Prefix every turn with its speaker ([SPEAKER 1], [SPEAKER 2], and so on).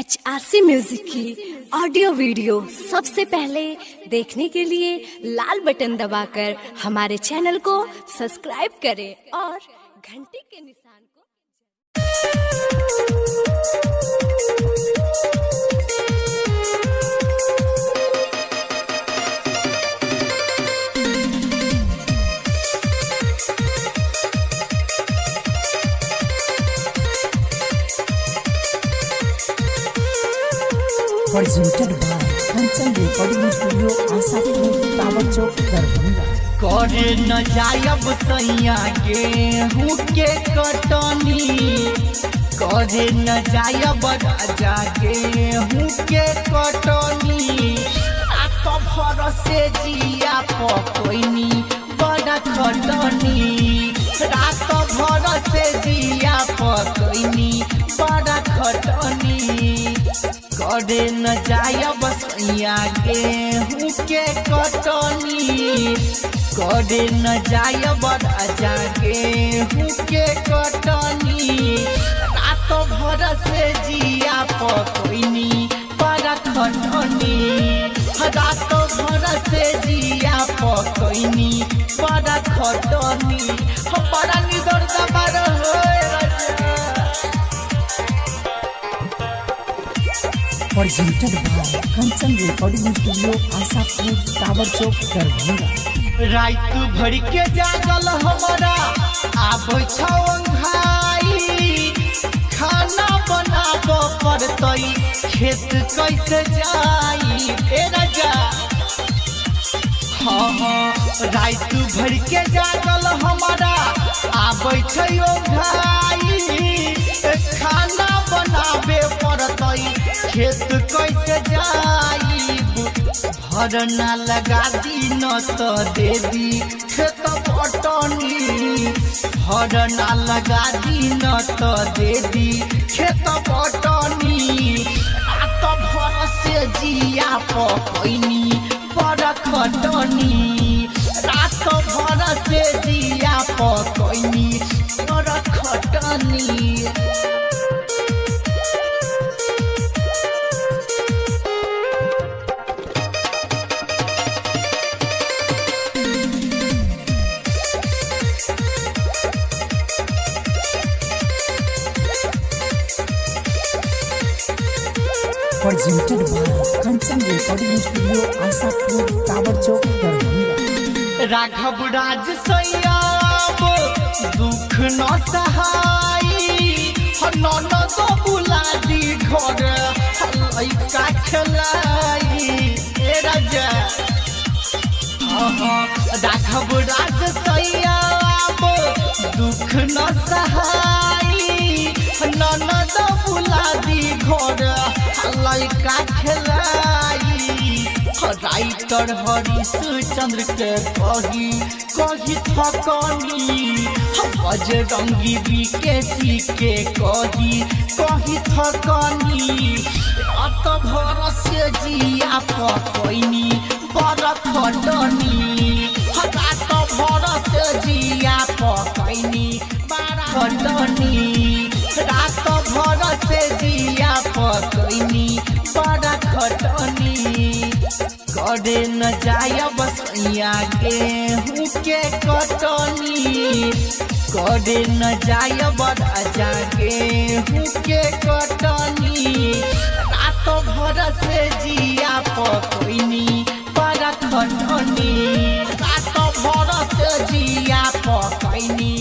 [SPEAKER 1] HRC music की audio video सबसे पहले देखने के लिए लाल बटन दबाकर हमारे चैनल को सब्सक्राइब करें और घंटी के निशान को
[SPEAKER 2] presented by Kanchan Recording Studio, Asapur, Tower Chowk, Darbhanga।
[SPEAKER 3] करे न जायब सैया गेहूँ के कटनी, करे न जायब राजा गेहूँ के कटनी। रात भर से जिया पकैनी बड़ा खटनी, रात भर से जिया पकैनी बड़ा खटनी। करे न जायब सैया गेहूँ के कटनी, करे न जायब राजा गेहूँ के कटनी। रात भर से जिया पकैनी बड़ा खटनी, रात भर से जिया पकैनी बड़ा खटनी। बड़ा निदर दबार
[SPEAKER 2] Presented by Kanchan Recording Studio, Asapur, Tower Chowk, Darbhanga।
[SPEAKER 3] रात भर के जागल हमारा आब भाई, खाना बनाब पड़तई खेत कैसे जाई ए राजा। हाँ रात भर के जागल हमारा आब भाई, खाना बनाबे पड़तई खेत कैसे जाई। भरना लगा दी न तो दे दी खेत पटनी, भरना लगा दी न तो दे दी खेत पटनी। रात भर से जिया पकैनी बड़ा खटनी, रात भर से जिया पकैनी बड़ा खटनी।
[SPEAKER 2] Presented by Kanchan Recording Studio, Asapur, Tower Chowk, Darbhanga।
[SPEAKER 3] Raghav राज सैयाब दुख न सहाई, ननद बुला दी घर लइका खेलाई ए राजा। राघव राज सैयाब दुख न सहाई, ननद बुला दी घर लइका खेलाई। राइटर हरीश चंद्र के कही कही थकनी, बजरंगी बीकेसी के कही कही थकनी। रात भर से जिया पकैनी बड़ा खटनी, रात भर से जिया पकैनी बड़ा खटनी, रात भर से जिया पकैनी बड़ा खटनी। करे न जायब सैया गेहूँ के कटनी, करे न जायब राजा गेहूँ के कटनी। रात भर से जिया पकैनी बड़ा खटनी, रात भर से जिया पकैनी